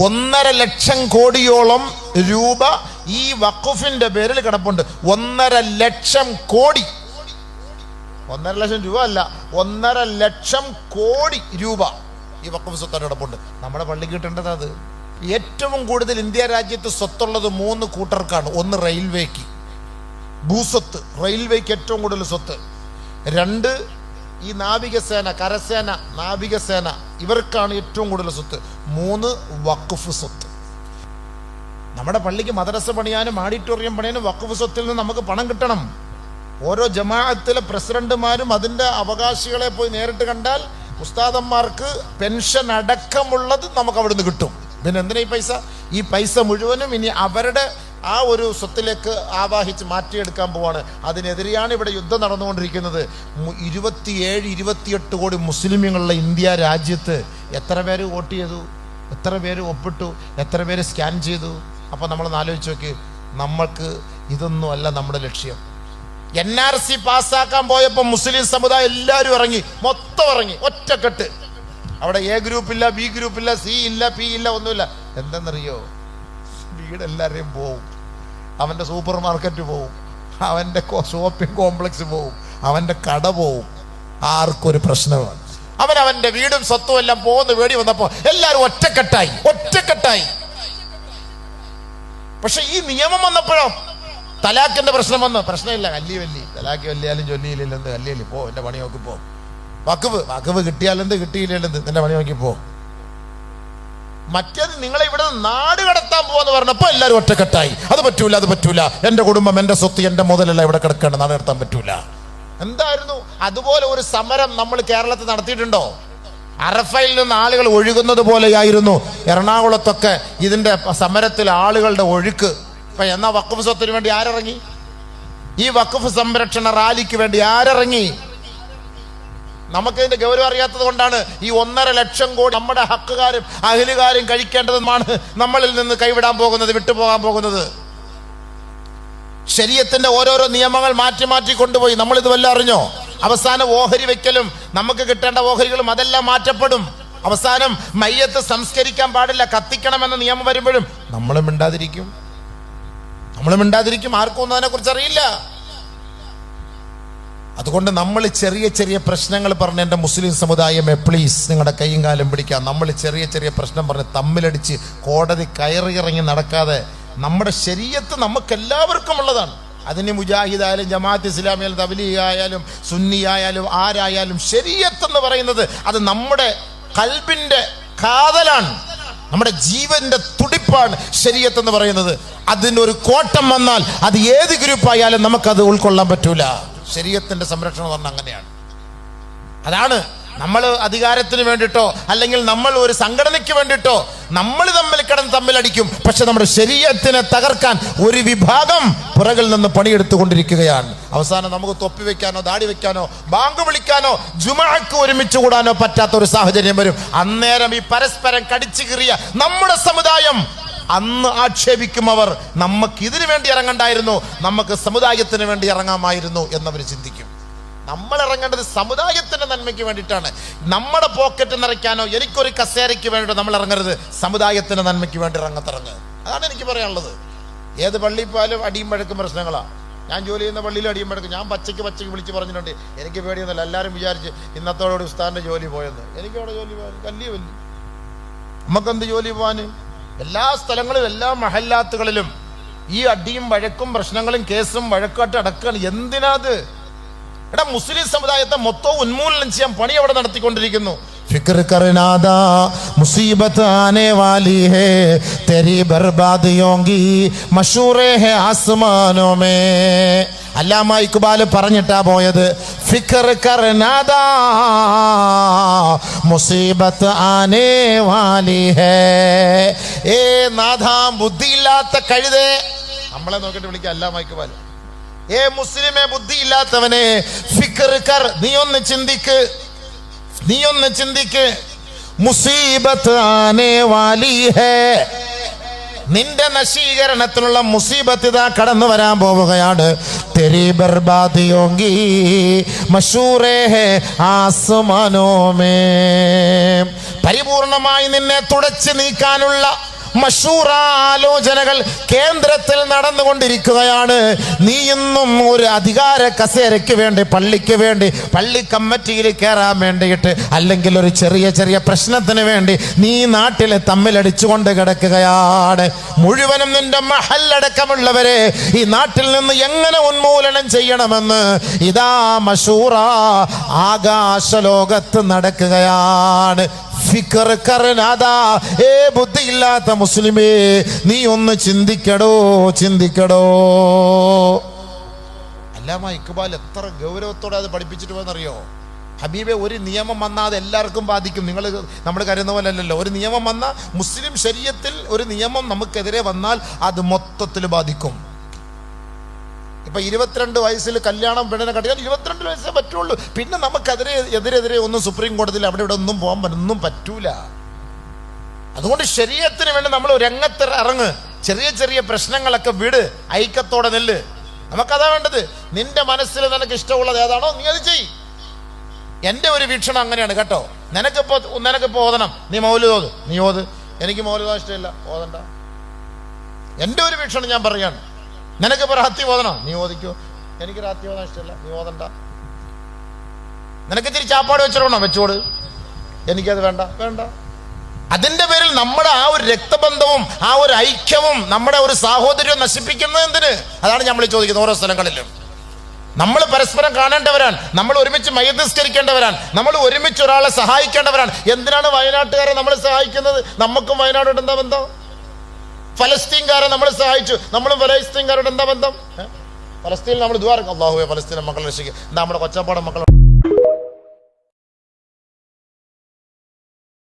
1.5 ലക്ഷം കോടിയോളം രൂപ ഈ വഖഫിന്റെ പേരിൽ കിടപ്പുണ്ട്. 1.5 ലക്ഷം കോടി. 1.5 ലക്ഷം രൂപ അല്ല, 1.5 ലക്ഷം കോടി രൂപ ഈ വഖഫ് സ്വത്തായിട്ട് കിടപ്പുണ്ട്. നമ്മുടെ പള്ളിക്ക് കിട്ടേണ്ടത് അത്. ഏറ്റവും കൂടുതൽ ഇന്ത്യ രാജ്യത്ത് സ്വത്തുള്ളത് 3 കൂട്ടർക്കാണ്. ഒന്ന് റെയിൽവേക്ക്, ഭൂസ്വത്ത്, റെയിൽവേക്ക് ഏറ്റവും കൂടുതൽ സ്വത്ത്. 2 ഈ നാവികസേന, കരസേന, നാവികസേന, ഇവർക്കാണ് ഏറ്റവും കൂടുതൽ സ്വത്ത്. 3 വഖഫ് സ്വത്ത്. നമ്മുടെ പള്ളിക്ക് മദ്രസ പണിയാനും ഓഡിറ്റോറിയം പണിയാനും വഖഫ് സ്വത്തിൽ നിന്ന് നമുക്ക് പണം കിട്ടണം. ഓരോ ജമാഅത്തിലെ പ്രസിഡന്റുമാരും അതിൻ്റെ അവകാശികളെ പോയി നേരിട്ട് കണ്ടാൽ ഉസ്താദന്മാർക്ക് പെൻഷൻ അടക്കമുള്ളത് നമുക്ക് അവിടുന്ന് കിട്ടും. പിന്നെ എന്തിനാ ഈ പൈസ? ഈ പൈസ മുഴുവനും ഇനി അവരുടെ ആ ഒരു സ്വത്തിലേക്ക് ആവാഹിച്ച് മാറ്റിയെടുക്കാൻ പോവാണ്. അതിനെതിരെയാണ് ഇവിടെ യുദ്ധം നടന്നുകൊണ്ടിരിക്കുന്നത്. 27-28 കോടി മുസ്ലിമുകളുടെ ഇന്ത്യ രാജ്യത്ത് എത്ര പേര് വോട്ട് ചെയ്തു, എത്ര പേര് ഒപ്പിട്ടു, എത്ര പേര് സ്കാൻ ചെയ്തു? അപ്പോൾ നമ്മളൊന്ന് ആലോചിച്ച് നോക്കി. നമ്മൾക്ക് ഇതൊന്നും അല്ല നമ്മുടെ ലക്ഷ്യം. NRC പാസ്സാക്കാൻ പോയപ്പോൾ മുസ്ലിം സമുദായം എല്ലാവരും ഇറങ്ങി, മൊത്തം ഇറങ്ങി, ഒറ്റക്കെട്ട്. അവിടെ A ഗ്രൂപ്പില്ല, B ഗ്രൂപ്പില്ല, C ഇല്ല, P ഇല്ല, ഒന്നുമില്ല. എന്തെന്നറിയോ? വീടെല്ലാവരെയും പോവും, അവൻ്റെ സൂപ്പർ മാർക്കറ്റ് പോവും, അവൻ്റെ ഷോപ്പിംഗ് കോംപ്ലക്സ് പോവും, അവൻ്റെ കട പോവും. ആർക്കൊരു പ്രശ്നമാണ്. അവൻ്റെ വീടും സ്വത്തും എല്ലാം പോകുന്ന വേടി വന്നപ്പോൾ എല്ലാവരും ഒറ്റക്കെട്ടായി. പക്ഷെ ഈ നിയമം വന്നപ്പോഴോ തലാഖിന്റെ പ്രശ്നം വന്നു. പ്രശ്നമില്ല, തലാഖ് വല്ലിയാലും ചൊല്ലിയില്ലെന്ത്, കല്ലിയല്ലേ, പോ, എൻ്റെ പണി നോക്കി പോ. വഖഫ് കിട്ടിയാലെന്ത്, കിട്ടിയില്ലെന്ത്, എൻ്റെ പണി നോക്കി പോ. മറ്റേത് നിങ്ങളെ ഇവിടെ നാട് കടത്താൻ പോവാന്ന് പറഞ്ഞപ്പോൾ എല്ലാവരും ഒറ്റക്കെട്ടായി. അത് പറ്റൂല, എൻ്റെ കുടുംബം, എൻ്റെ സ്വത്ത്, എൻ്റെ മുതലല്ല ഇവിടെ കിടക്കേണ്ട, നാട് കടത്താൻ പറ്റൂല. എന്തായിരുന്നു? അതുപോലെ ഒരു സമരം നമ്മൾ കേരളത്തിൽ നടത്തിയിട്ടുണ്ടോ? അറഫയിൽ നിന്ന് ആളുകൾ ഒഴുകുന്നത് പോലെയായിരുന്നു എറണാകുളത്തൊക്കെ ഇതിൻ്റെ സമരത്തിൽ ആളുകളുടെ ഒഴുക്ക്. ഇപ്പം എന്നാ വഖഫ് സ്വത്തിന് വേണ്ടി ആരിറങ്ങി? ഈ വഖഫ് സംരക്ഷണ റാലിക്ക് വേണ്ടി ആരിറങ്ങി? നമുക്കിതിന്റെ ഗൗരവം അറിയാത്തത് കൊണ്ടാണ് ഈ 1.5 ലക്ഷം കോടി നമ്മുടെ ഹക്കുകാരും അഹ്ലുകാരും കഴിക്കേണ്ടതുമാണ് നമ്മളിൽ നിന്ന് കൈവിടാൻ പോകുന്നത്, വിട്ടുപോകാൻ പോകുന്നത്. ശരീഅത്തിന്റെ ഓരോരോ നിയമങ്ങൾ മാറ്റി കൊണ്ടുപോയി. നമ്മളിത് വല്ല അറിഞ്ഞോ? അവസാനം ഓഹരി വെക്കലും നമുക്ക് കിട്ടേണ്ട ഓഹരികളും അതെല്ലാം മാറ്റപ്പെടും. അവസാനം മയ്യത്ത് സംസ്കരിക്കാൻ പാടില്ല, കത്തിക്കണമെന്ന നിയമം വരുമ്പോഴും നമ്മൾ മിണ്ടാതിരിക്കും. ആർക്കും ഒന്നും അതിനെക്കുറിച്ച് അറിയില്ല. അതുകൊണ്ട് നമ്മൾ ചെറിയ പ്രശ്നങ്ങൾ പറഞ്ഞ്, എൻ്റെ മുസ്ലിം സമുദായമേ പ്ലീസ് നിങ്ങളുടെ കൈയും കാലും പിടിക്കാം. നമ്മൾ ചെറിയ പ്രശ്നം പറഞ്ഞ് തമ്മിലടിച്ച് കോടതി കയറിയിറങ്ങി നടക്കാതെ, നമ്മുടെ ശരീഅത്ത് നമുക്ക് എല്ലാവർക്കും ഉള്ളതാണ്. അതിന് മുജാഹിദായാലും ജമാഅത്ത് ഇസ്ലാമിയായാലും തബ്ലീഗ് ആയാലും സുന്നി ആയാലും ആരായാലും ശരീഅത്ത് എന്ന് പറയുന്നത് അത് നമ്മുടെ ഖൽബിന്റെ കാതലാണ്, നമ്മുടെ ജീവന്റെ തുടിപ്പാണ് ശരീഅത്ത് എന്ന് പറയുന്നത്. അതിനൊരു കോട്ടം വന്നാൽ അത് ഏത് ഗ്രൂപ്പായാലും നമുക്കത് ഉൾക്കൊള്ളാൻ പറ്റൂല. ശരീഅത്തിന്റെ സംരക്ഷണം പറഞ്ഞാൽ അങ്ങനെയാണ്. അതാണ് നമ്മൾ അധികാരത്തിന് വേണ്ടിയിട്ടോ അല്ലെങ്കിൽ നമ്മൾ ഒരു സംഘടനയ്ക്ക് വേണ്ടിയിട്ടോ നമ്മൾ തമ്മിലടിക്കും. പക്ഷെ നമ്മുടെ ശരീഅത്തിനെ തകർക്കാൻ ഒരു വിഭാഗം പുറകിൽ നിന്ന് പണിയെടുത്തുകൊണ്ടിരിക്കുകയാണ്. അവസാനം നമുക്ക് തൊപ്പി വെക്കാനോ ദാടി വെക്കാനോ ബാങ്ക് വിളിക്കാനോ ജുമുഅക്ക് ഒരുമിച്ച് കൂടാനോ പറ്റാത്ത ഒരു സാഹചര്യം വരും. അന്നേരം ഈ പരസ്പരം കടിച്ചു കീറിയ നമ്മുടെ സമുദായം അന്ന് ആക്ഷേപിക്കും അവർ, നമുക്ക് ഇതിനു വേണ്ടി ഇറങ്ങണ്ടായിരുന്നു, നമുക്ക് സമുദായത്തിന് വേണ്ടി ഇറങ്ങാമായിരുന്നു എന്നവർ ചിന്തിക്കും. നമ്മൾ ഇറങ്ങേണ്ടത് സമുദായത്തിന്റെ നന്മയ്ക്ക് വേണ്ടിയിട്ടാണ്. നമ്മുടെ പോക്കറ്റ് നിറയ്ക്കാനോ എനിക്കൊരു കസേരയ്ക്ക് വേണ്ടിയിട്ട് നമ്മൾ ഇറങ്ങരുത്, സമുദായത്തിന്റെ നന്മയ്ക്ക് വേണ്ടി ഇറങ്ങത്തിറങ്ങ്. അതാണ് എനിക്ക് പറയാനുള്ളത്. ഏത് പള്ളിയിൽ പോയാലും അടിയും വഴക്കും പ്രശ്നങ്ങളാണ്. ഞാൻ ജോലി ചെയ്യുന്ന പള്ളിയിൽ അടിയും വഴക്കും. ഞാൻ പച്ചയ്ക്ക് വിളിച്ച് പറഞ്ഞിട്ടുണ്ട്, എനിക്ക് പേടിയൊന്നുമില്ല. എല്ലാവരും വിചാരിച്ച് ഇന്നത്തോടുകൂടി ഉസ്താദിന്റെ ജോലി പോയെന്ന്. എനിക്ക് അവിടെ ജോലി പോകാൻ കല്ലിയ നമുക്കെന്ത് ജോലി പോകാൻ? എല്ലാ സ്ഥലങ്ങളിലും എല്ലാ മഹല്ലാത്തുകളിലും ഈ അടിയും വഴക്കും പ്രശ്നങ്ങളും കേസും വഴക്കാട്ട് അടക്കാണ്. എന്തിനാത്? എടാ, മുസ്ലിം സമുദായത്തെ മൊത്തം ഉന്മൂലനം ചെയ്യാൻ പണി അവിടെ നടത്തിക്കൊണ്ടിരിക്കുന്നു. ഫിക്ർ കർനാദാ മുസീബത്ത് ആനെ വാലി ഹേ തെരി ബർബാദിയോങ്കി മശൂറേ ഹേ ആസ്മാനോ മേ. അല്ലാമ ഇക്ബാൽ പറഞ്ഞിട്ടാ പോയത്, ഫിക്ർ കർനാദാ മുസീബത്ത് ആനെ വാലി ഹേ. ഏ നാഥാ, ബുദ്ധിയില്ലാത്ത കഴുതേ, നമ്മളെ നോക്കിയിട്ട് വിളിക്കുക അല്ലാമ ഇക്ബാൽ. ഏ മുസ്ലിമേ, ബുദ്ധിയില്ലാത്തവനെ, ഫിക്ർ കർ, നീ ഒന്ന് ചിന്തിക്ക്. മുസീബത്ത് ആനെ വാലി ഹേ, നിന്റെ നശീകരണത്തിനുള്ള മുസീബത്ത് ഇതാ കടന്നു വരാൻ പോവുകയാണ്. തെരി ബർബാദിയോങ്കി മശൂറേ ഹേ ആസ്മാനോ മേ. പരിപൂർണമായി നിന്നെ തുടച്ചു നീക്കാനുള്ള മഷൂറ ആലോചനകൾ കേന്ദ്രത്തിൽ നടന്നുകൊണ്ടിരിക്കുകയാണ്. നീ ഇന്നും ഒരു അധികാര കസേരയ്ക്ക് വേണ്ടി, പള്ളിക്ക് വേണ്ടി, പള്ളി കമ്മിറ്റിയിൽ കയറാൻ വേണ്ടിയിട്ട്, അല്ലെങ്കിൽ ഒരു ചെറിയ ചെറിയ പ്രശ്നത്തിന് വേണ്ടി നീ നാട്ടിലെ തമ്മിലടിച്ചുകൊണ്ട് കിടക്കുകയാണ്. മുഴുവനും നിന്റെ മഹല്ലടക്കമുള്ളവരെ ഈ നാട്ടിൽ നിന്ന് എങ്ങനെ ഉന്മൂലനം ചെയ്യണമെന്ന് ഇതാ മഷൂറ ആകാശലോകത്ത് നടക്കുകയാണ്. ഫിക്കർ കർനാദാ, ബുദ്ധിയില്ലാത്ത മുസ്ലിമേ, നീ ഒന്ന് ചിന്തിക്കടോ, ചിന്തിക്കടോ. അല്ലാമ ഇക്ബാൽ എത്ര ഗൗരവത്തോടെ അത് പഠിപ്പിച്ചിട്ട് പോയെന്നറിയോ? ഹബീബെ, ഒരു നിയമം വന്നാൽ അത് എല്ലാവർക്കും ബാധിക്കും. നമ്മൾ കരുതുന്ന പോലെ അല്ലല്ലോ. ഒരു നിയമം വന്നാൽ, മുസ്ലിം ശരീഅത്തിൽ ഒരു നിയമം നമുക്കെതിരെ വന്നാൽ അത് മൊത്തത്തിൽ ബാധിക്കും. ഇപ്പൊ 22 വയസ്സിൽ കല്യാണം പെണ്ണിനെ കട്ടിയാൽ 22 വയസ്സേ പറ്റുള്ളൂ. പിന്നെ നമുക്കെതിരെ ഒന്നും സുപ്രീം കോടതിയിൽ അവിടെ ഇവിടെ ഒന്നും പോകാൻ ഒന്നും പറ്റൂല. അതുകൊണ്ട് ശരീഅത്തിന് വേണ്ടി നമ്മൾ രംഗത്ത് ഇറങ്ങ്. ചെറിയ ചെറിയ പ്രശ്നങ്ങളൊക്കെ വിട്, ഐക്യത്തോടെ നെല്ല്. നമുക്കതാ വേണ്ടത്. നിന്റെ മനസ്സിൽ നിനക്ക് ഇഷ്ടമുള്ളത് ഏതാണോ നീ അത് ചെയ്. എൻ്റെ ഒരു വീക്ഷണം അങ്ങനെയാണ് കേട്ടോ. നിനക്കിപ്പോ ഓതണം, നീ മൗലിദ് ഓത്, നീ ഓത്. എനിക്ക് മൗലിദ് ഇഷ്ടമില്ല, ഓതണ്ട. എൻ്റെ ഒരു വീക്ഷണം ഞാൻ പറയാണ്. നിനക്കിപ്പോ രാത്രി ഓതണം, നീ ഓദിക്കോ. എനിക്ക് രാത്രി ഓതാൻ ഇഷ്ടമില്ല, നീ ഓതണ്ട. നിനക്ക് ഇത്തിരി ചാപ്പാട് വെച്ചിടണം, വെച്ചോട്. എനിക്കത് വേണ്ട. അതിന്റെ പേരിൽ നമ്മുടെ ആ ഒരു രക്തബന്ധവും ആ ഒരു ഐക്യവും നമ്മുടെ ഒരു സാഹോദര്യവും നശിപ്പിക്കുന്നത് എന്തിന്? അതാണ് നമ്മൾ ചോദിക്കുന്നത്. ഓരോ സ്ഥലങ്ങളിലും നമ്മൾ പരസ്പരം കാണേണ്ടവരാണ്, നമ്മൾ ഒരുമിച്ച് മയ്യസ്കരിക്കേണ്ടവരാണ്, നമ്മൾ ഒരുമിച്ച് ഒരാളെ സഹായിക്കേണ്ടവരാണ്. എന്തിനാണ് വയനാട്ടുകാരെ നമ്മൾ സഹായിക്കുന്നത്? നമുക്കും വയനാടോട് എന്താ ബന്ധം? ഫലസ്തീൻകാരെ നമ്മൾ സഹായിച്ചു, നമ്മളും ഫലസ്തീൻകാരോട് എന്താ ബന്ധം? ഫലസ്തീനിൽ നമ്മൾ ദുആ ചെയ്യും, അല്ലാഹുവേ ഫലസ്തീനെ മക്കളെ രക്ഷിക്കുക. എന്താ നമ്മുടെ കൊച്ചപ്പാടം മക്കളെ